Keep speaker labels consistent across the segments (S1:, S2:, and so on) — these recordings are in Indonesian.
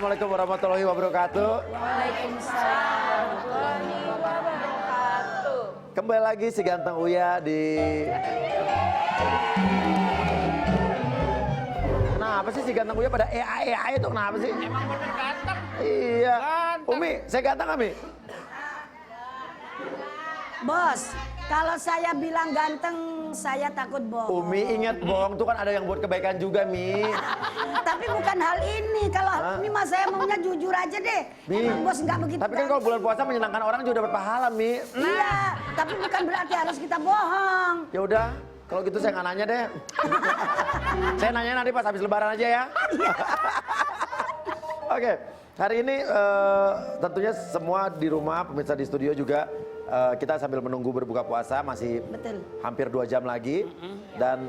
S1: Assalamualaikum warahmatullahi wabarakatuh.
S2: Waalaikumsalam warahmatullahi wabarakatuh.
S1: Kembali lagi si Ganteng Uya di... Kenapa sih si Ganteng Uya pada EA itu kenapa sih?
S2: Emang bener ganteng?
S1: Iya.
S2: Ganteng.
S1: Umi, saya ganteng nggak, Mi?
S3: Bos, kalau saya bilang ganteng, saya takut bohong.
S1: Umi ingat bohong tuh kan ada yang buat kebaikan juga, Mi.
S3: Tapi bukan hal ini. Kalau ini mah saya maunya jujur aja deh.
S1: Mi.
S3: Emang bos nggak begitu.
S1: Tapi kan kalau bulan puasa menyenangkan orang juga dapat pahala, Mi.
S3: Iya, tapi bukan berarti harus kita bohong.
S1: Ya udah, kalau gitu saya nggak nanya deh. Saya nanya nanti pas habis lebaran aja ya. Oke, hari ini tentunya semua di rumah, pemirsa di studio juga kita sambil menunggu berbuka puasa masih
S3: Betul.
S1: hampir 2 jam lagi dan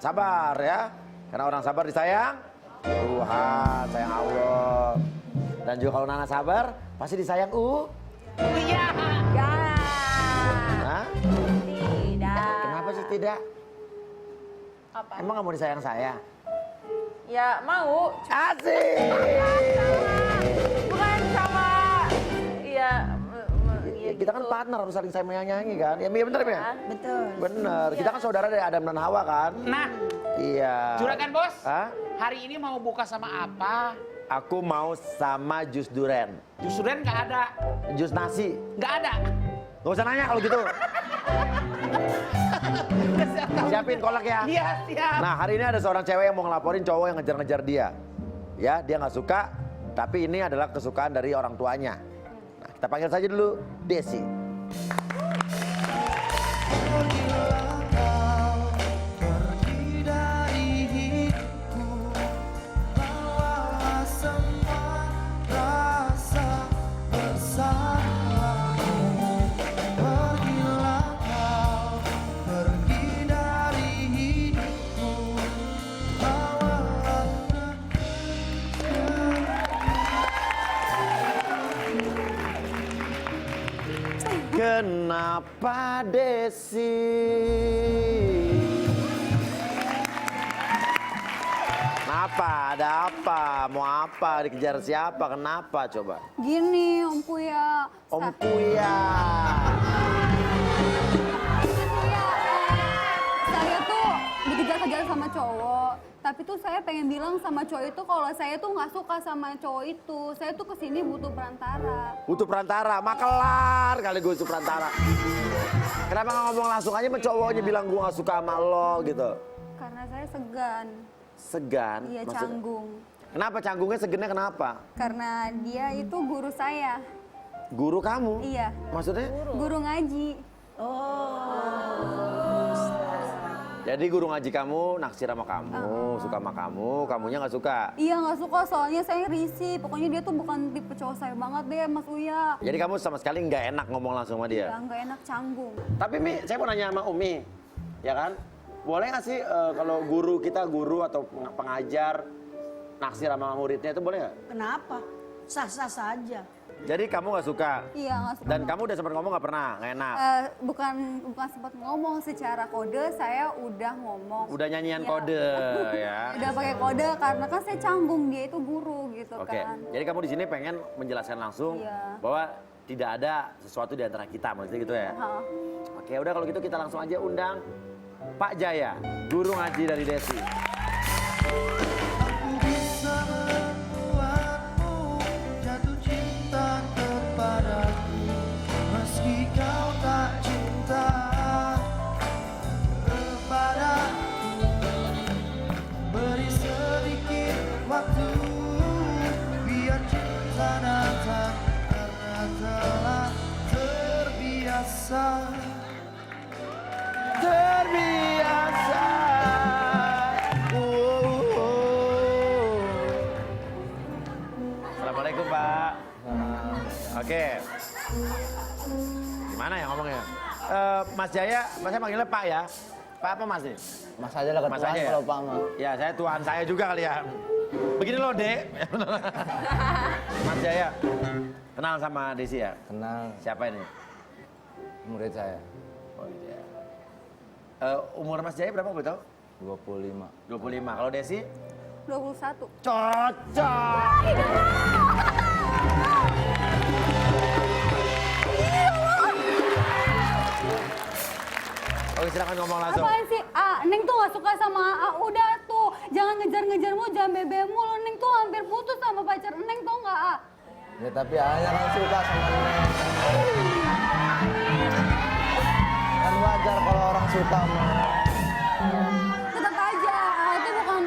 S1: sabar ya, karena orang sabar disayang Tuhan, sayang Allah. Dan juga kalau Nana sabar pasti disayang
S2: Iya.
S1: Hah?
S2: Tidak.
S1: Kenapa sih tidak?
S2: Apa?
S1: Emang nggak mau disayang saya?
S2: Ya mau.
S1: Asik.
S2: Bukan sama. Iya.
S1: Ya, kita kan partner harus saling sayang menyayangi kan? Ya, iya bener ya?
S3: Betul.
S1: Bener. Kita kan saudara dari Adam dan Hawa kan?
S4: Nah,
S1: Iya.
S4: juragan bos,
S1: Hah?
S4: hari ini mau buka sama apa?
S1: Aku mau sama jus duren,
S4: Jus durian nggak ada,
S1: jus nasi.
S4: nggak ada.
S1: Gak usah nanya kalau gitu. Siapin kolak ya.
S4: Iya, siap.
S1: Nah, hari ini ada seorang cewek yang mau ngelaporin cowok yang ngejar-ngejar dia. Ya, dia nggak suka, tapi ini adalah kesukaan dari orang tuanya. Nah, kita panggil saja dulu Desi. Kenapa Desi? Kenapa? Ada apa? Mau apa? Dikejar siapa? Kenapa coba?
S5: Gini Om Puya.
S1: Om Puya.
S5: Saya tuh dikejar-kejar sama cowok. Tapi tuh saya pengen bilang sama cowok itu kalau saya tuh nggak suka sama cowok itu. Saya tuh kesini butuh perantara.
S1: Butuh perantara, makelar kali gue butuh perantara. Kenapa nggak ngomong langsung aja sama cowoknya bilang gue nggak suka sama lo gitu?
S5: Karena saya segan.
S1: Segan?
S5: Iya,
S1: Maksud-
S5: canggung.
S1: Kenapa canggungnya segennya kenapa?
S5: Karena dia itu guru saya.
S1: Guru kamu?
S5: Iya.
S1: Maksudnya?
S5: Guru ngaji.
S1: Jadi guru ngaji kamu naksir sama kamu, suka sama kamu, kamunya nggak suka.
S5: Iya nggak suka soalnya saya risih. Pokoknya dia tuh bukan tipe cowok saya banget deh Mas Uya.
S1: Jadi kamu sama sekali nggak enak ngomong langsung sama dia.
S5: Ya nggak enak, canggung.
S1: Tapi Mi, saya mau nanya sama Umi, ya kan? Boleh nggak sih kalau guru kita guru atau pengajar naksir sama muridnya itu boleh nggak?
S3: Kenapa? Sah-sah saja.
S1: Jadi kamu nggak suka?
S5: Iya nggak suka.
S1: Dan kamu udah sempat ngomong nggak pernah, nggak enak?
S5: Bukan sempat ngomong, secara kode saya udah ngomong.
S1: Udah nyanyian
S5: Iya.
S1: kode ya?
S5: Udah pakai kode karena kan saya canggung, dia itu guru gitu
S1: Oke,
S5: kan.
S1: jadi kamu di sini pengen menjelaskan langsung
S5: Iya.
S1: bahwa tidak ada sesuatu di antara kita, maksudnya gitu ya?
S5: Hah.
S1: Oke, udah kalau gitu kita langsung aja undang Pak Jaya, guru ngaji dari Desi.
S6: Bisa membuatmu jatuh cinta kepadaku, meski kau tak cinta kepadaku. Beri sedikit waktu, biar cinta datang, karena telah terbiasa.
S1: Terbiasa. Assalamualaikum Pak. Oke. Gimana ya ngomongnya? Mas Jaya, saya manggilnya Pak ya. Pak apa Mas nih?
S7: Mas aja lah
S1: Mas
S7: ketuaan
S1: aja ya?
S7: kalau Pak mah.
S1: Ya saya tuan saya juga kali ya. Begini loh Dek. Mas Jaya, kenal sama Desi ya?
S7: Kenal
S1: Siapa ini?
S7: murid saya.
S1: Oh iya. Umur Mas Jaya berapa boleh tahu?
S7: 25.
S1: 25. Kalau Desi?
S5: 21.
S1: Cocok. Oke, silakan ngomong langsung.
S5: Apaan sih? Neng tuh gak suka sama AA. Udah tuh, jangan ngejar-ngejar mulu, jangan BBM mulu. Neng tuh hampir putus sama pacar Neng, tau gak, A?
S7: Ya tapi Ayah kan suka sama Neng. Kan wajar kalau orang suka mah.
S5: Tetap aja, A itu bukan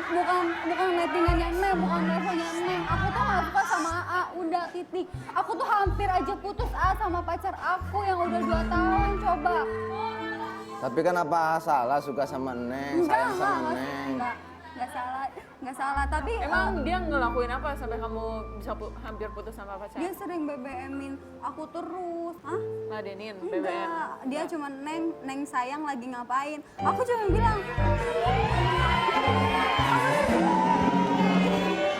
S5: nettingannya Neng, bukan levelnya Neng. Aku tuh gak suka sama AA, udah titik. Aku tuh hampir aja putus A sama pacar aku yang udah 2 tahun, coba.
S7: Tapi kan apa salah suka sama Neng, sayang sama Neng.
S5: Nggak salah. Tapi
S2: Emang dia ngelakuin apa sampai kamu bisa hampir putus sama pacar?
S5: dia sering BBM-in aku terus. Hah?
S2: Ladenin BBM.
S5: Enggak, dia cuma Neng sayang lagi ngapain. Aku cuma bilang,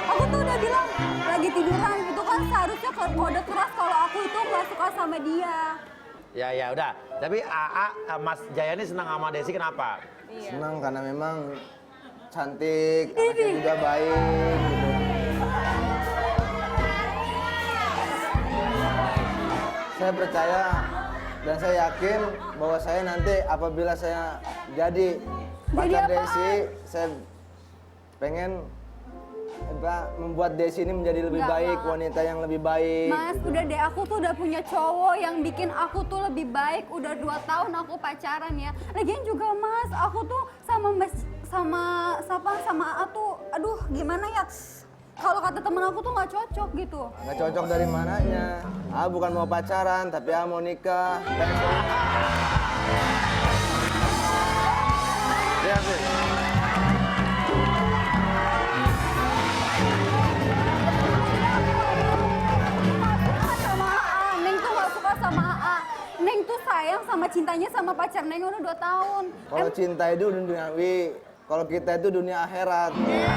S5: aku tuh udah bilang lagi tiduran. Itu kan seharusnya kode keras kalau aku itu nggak suka sama dia.
S1: Ya udah. Tapi Mas Jaya ini senang sama Desi kenapa?
S7: Senang karena memang cantik, anaknya juga baik gitu. Saya percaya dan saya yakin bahwa saya nanti apabila saya jadi pacar Desi, saya pengen membuat Desi ini menjadi lebih baik, wanita yang lebih baik.
S5: Mas,
S7: gitu.
S5: udah deh, aku tuh udah punya cowok yang bikin aku tuh lebih baik. Udah 2 tahun aku pacaran ya. Lagian juga Mas, aku tuh sama AA tuh, aduh gimana ya? Kalau kata temen aku tuh nggak cocok gitu.
S7: Nggak cocok dari mananya? Bukan mau pacaran, tapi mau nikah.
S1: Iya sih.
S5: Sama AA, Neng tuh nggak suka sama AA. Neng tuh sayang sama cintanya sama pacar Neng udah 2 tahun.
S7: Kalau cinta itu duniawi, kalau kita itu dunia akhirat.
S5: Ya,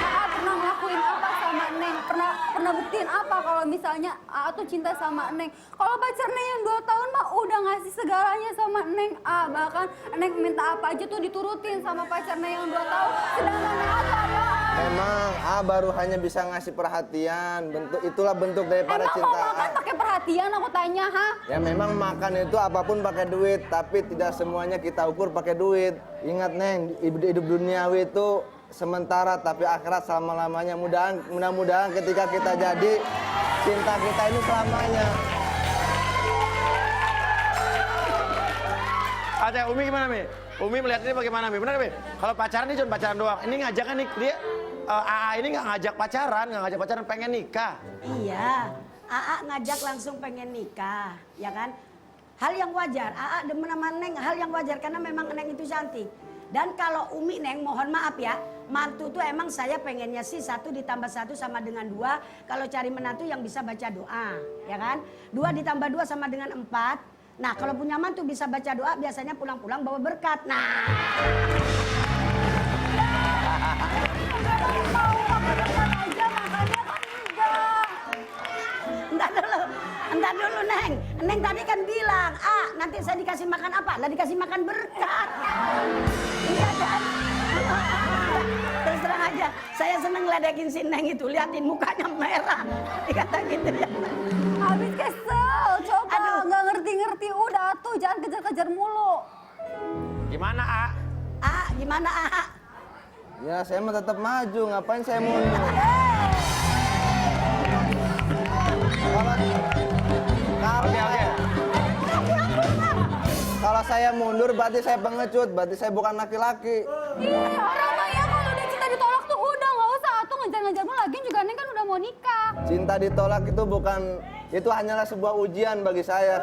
S5: AA pernah ngelakuin apa sama Neng? Pernah buktiin apa kalau misalnya AA tuh cinta sama Neng? Kalau pacar Neng yang 2 tahun mah udah ngasih segalanya sama Neng. Bahkan Neng minta apa aja tuh diturutin sama pacar Neng yang 2 tahun. Sedangkan AA tuh apa?
S7: Memang baru hanya bisa ngasih perhatian. Itulah bentuk daripada
S5: Emang
S7: cinta.
S5: mau makan pakai perhatian aku tanya, ha?
S7: Ya memang makan itu apapun pakai duit, tapi tidak semuanya kita ukur pakai duit. Ingat Neng, hidup duniawi itu sementara tapi akhirat selama-lamanya. Mudah-mudahan ketika kita jadi, cinta kita ini selamanya.
S1: Ada Umi gimana Mi? Umi melihat ini bagaimana Mi? Benar Mi? Kalau pacaran ini cuma pacaran doang. Ini ngajaknya nih dia AA ini nggak ngajak pacaran, pengen nikah.
S3: Iya, AA ngajak langsung pengen nikah, ya kan? Hal yang wajar, AA demen sama Neng, hal yang wajar karena memang Neng itu cantik. Dan kalau Umi Neng, mohon maaf ya, mantu tuh emang saya pengennya sih 1 ditambah 1 sama dengan 2. Kalau cari menantu yang bisa baca doa, ya kan? 2 ditambah 2 sama dengan 4. Nah kalau punya mantu bisa baca doa, biasanya pulang-pulang bawa berkat. Nah. Entar dulu Neng. Neng tadi kan bilang, nanti saya dikasih makan apa? Lah dikasih makan berkat. Iya kan? Terus terang aja, saya seneng ledekin si Neng itu. Liatin mukanya merah. Dikata gitu ya.
S5: Habis kesel, coba nggak ngerti-ngerti. Udah tuh, jangan kejar-kejar mulu.
S1: Gimana
S3: Gimana
S7: Ya saya mah tetap maju, ngapain saya mundur?
S1: Oke.
S7: Kalau saya mundur berarti saya pengecut, berarti saya bukan laki-laki.
S5: Iya, orang mah ya kalau udah cinta ditolak tuh udah nggak usah tuh ngejar-ngejar mulu. Lagi juga Neng kan udah mau nikah.
S7: Cinta ditolak itu bukan, itu hanyalah sebuah ujian bagi saya.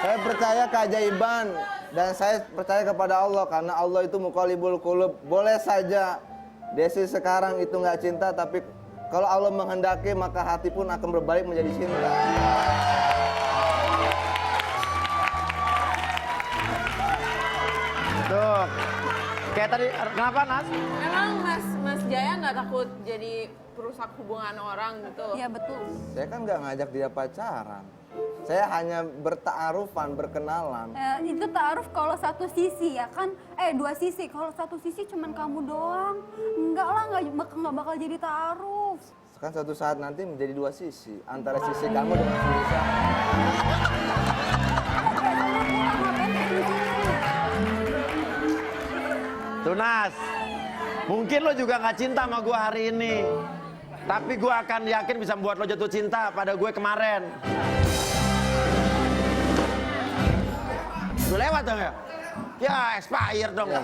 S7: Saya percaya keajaiban dan saya percaya kepada Allah karena Allah itu muqallibul qulub. Boleh saja Desi sekarang itu nggak cinta, tapi kalau Allah menghendaki maka hati pun akan berbalik menjadi cinta.
S1: Tuh. Kayak tadi, kenapa Nas?
S2: Emang Mas Jaya nggak takut jadi merusak hubungan orang gitu.
S5: Iya betul.
S7: Saya kan nggak ngajak dia pacaran. Saya hanya bertaarufan, berkenalan.
S5: Itu ta'aruf kalau satu sisi ya kan, dua sisi. Kalau satu sisi cuman kamu doang, enggak lah, nggak bakal jadi ta'aruf.
S7: Kan suatu saat nanti menjadi dua sisi, antara sisi kamu dengan sisi saya.
S1: Tunas, mungkin lo juga nggak cinta sama gue hari ini. Tapi gue akan yakin bisa membuat lo jatuh cinta pada gue kemarin. Udah lewat dong ya? Ya expired dong.
S7: Ya,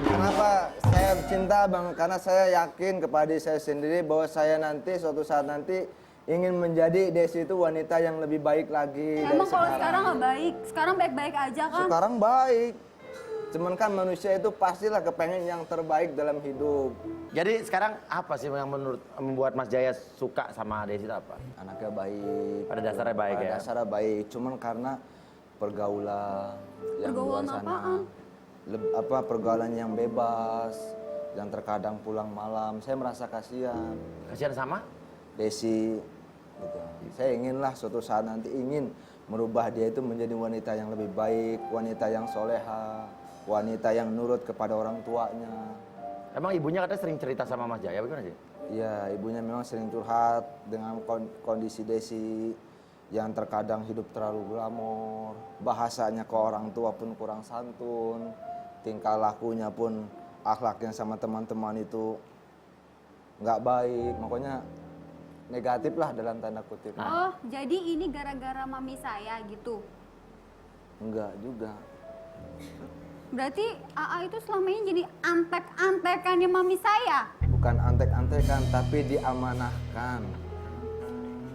S7: kenapa saya cinta bang? Karena saya yakin kepada diri saya sendiri bahwa saya nanti suatu saat nanti ingin menjadi Desi itu wanita yang lebih baik lagi.
S5: Emang
S7: dari
S5: kalau sekarang nggak baik, sekarang baik-baik aja kan?
S7: Sekarang baik. Cuman kan manusia itu pastilah kepengen yang terbaik dalam hidup.
S1: Jadi sekarang apa sih yang membuat Mas Jaya suka sama Desi itu apa?
S7: Anaknya baik.
S1: Pada dasarnya baik
S7: Pada
S1: ya?
S7: dasarnya baik. Cuman karena pergaulan yang luar
S5: Pergaulan
S7: sana.
S5: apaan?
S7: Pergaulan yang bebas. Yang terkadang pulang malam. Saya merasa kasihan.
S1: Kasihan sama?
S7: Desi. Gitu. Saya inginlah suatu saat nanti ingin merubah dia itu menjadi wanita yang lebih baik. Wanita yang soleha. Wanita yang nurut kepada orang tuanya.
S1: Emang ibunya katanya sering cerita sama Mas Jaya, bagaimana sih?
S7: Iya, ibunya memang sering curhat dengan kondisi Desi yang terkadang hidup terlalu glamor, bahasanya ke orang tua pun kurang santun, tingkah lakunya pun akhlaknya sama teman-teman itu nggak baik, makanya negatif lah dalam tanda kutip.
S5: Oh, jadi ini gara-gara mami saya gitu.
S7: Enggak juga.
S5: Berarti AA itu selama ini jadi antek-antekannya mami saya.
S7: Bukan antek-antekan, tapi diamanahkan.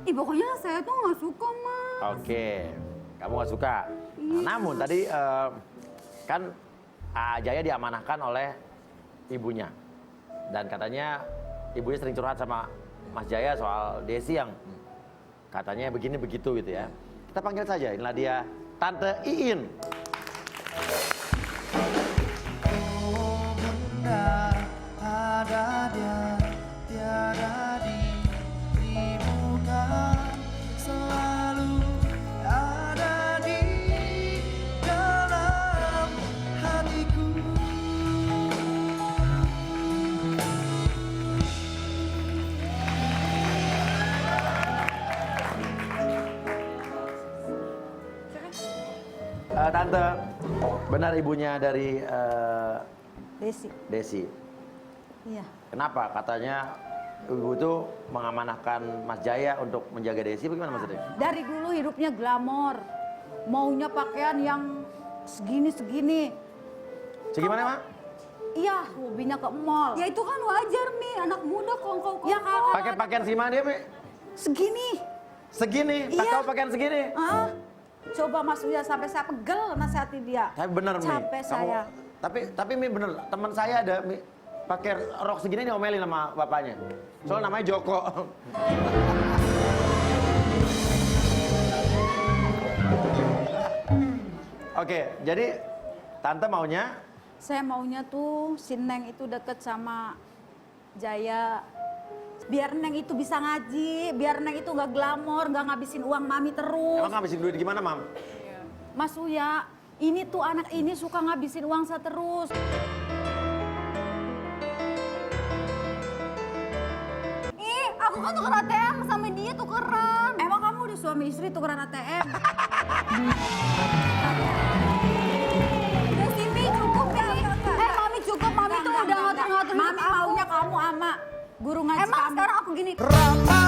S5: Ih, pokoknya saya tuh nggak suka, Mas.
S1: Oke, kamu gak suka. Nah, namun tadi kan Jaya diamanahkan oleh ibunya. Dan katanya ibunya sering curhat sama Mas Jaya soal Desi yang katanya begini begitu gitu ya. Kita panggil saja, inilah dia Tante Iin.
S6: Oh bunda ada dia tiada dirimu kan selalu ada di dalam hatiku.
S1: Tante, benar ibunya dari Desi.
S8: Iya.
S1: Kenapa katanya ibu itu mengamanahkan Mas Jaya untuk menjaga Desi, bagaimana maksudnya?
S8: Dari dulu hidupnya glamor. Maunya pakaian yang segini-segini.
S1: Segimana, Mak?
S8: Iya, hobinya ke mall.
S5: Ya itu kan wajar, Mi. Anak muda kongkow-kongkow.
S8: Ya, Kak.
S1: Pakai pakaian si mana dia, Mi?
S8: Segini.
S1: Segini, tak
S8: Iya.
S1: tahu pakaian segini.
S8: Ah, coba Mas Uya sampai saya pegel nasihati dia.
S1: Tapi bener, Mi.
S8: Capek saya.
S1: Tapi Mi bener, teman saya ada Mi pakai rok segini diomelin sama bapaknya. Soalnya namanya Joko. Oke, jadi Tante maunya
S8: Saya maunya tuh si Neng itu deket sama Jaya. Biar Neng itu bisa ngaji, biar Neng itu nggak glamor, nggak ngabisin uang mami terus.
S1: emang ngabisin duit gimana, Mam?
S8: Mas Uya, ini tuh anak ini suka ngabisin uang saya terus.
S5: Ih, aku kan tuker ATM sama dia tukeran.
S8: Emang kamu udah suami istri tukeran ATM?
S5: Udah sih, Mi, cukup ya. Mami cukup. Mami tuh udah ngatur-ngatur hidup
S8: Mami
S5: aku.
S8: maunya kamu ama guru ngaji
S5: Emang
S8: kamu.
S5: sekarang aku gini.
S6: Rata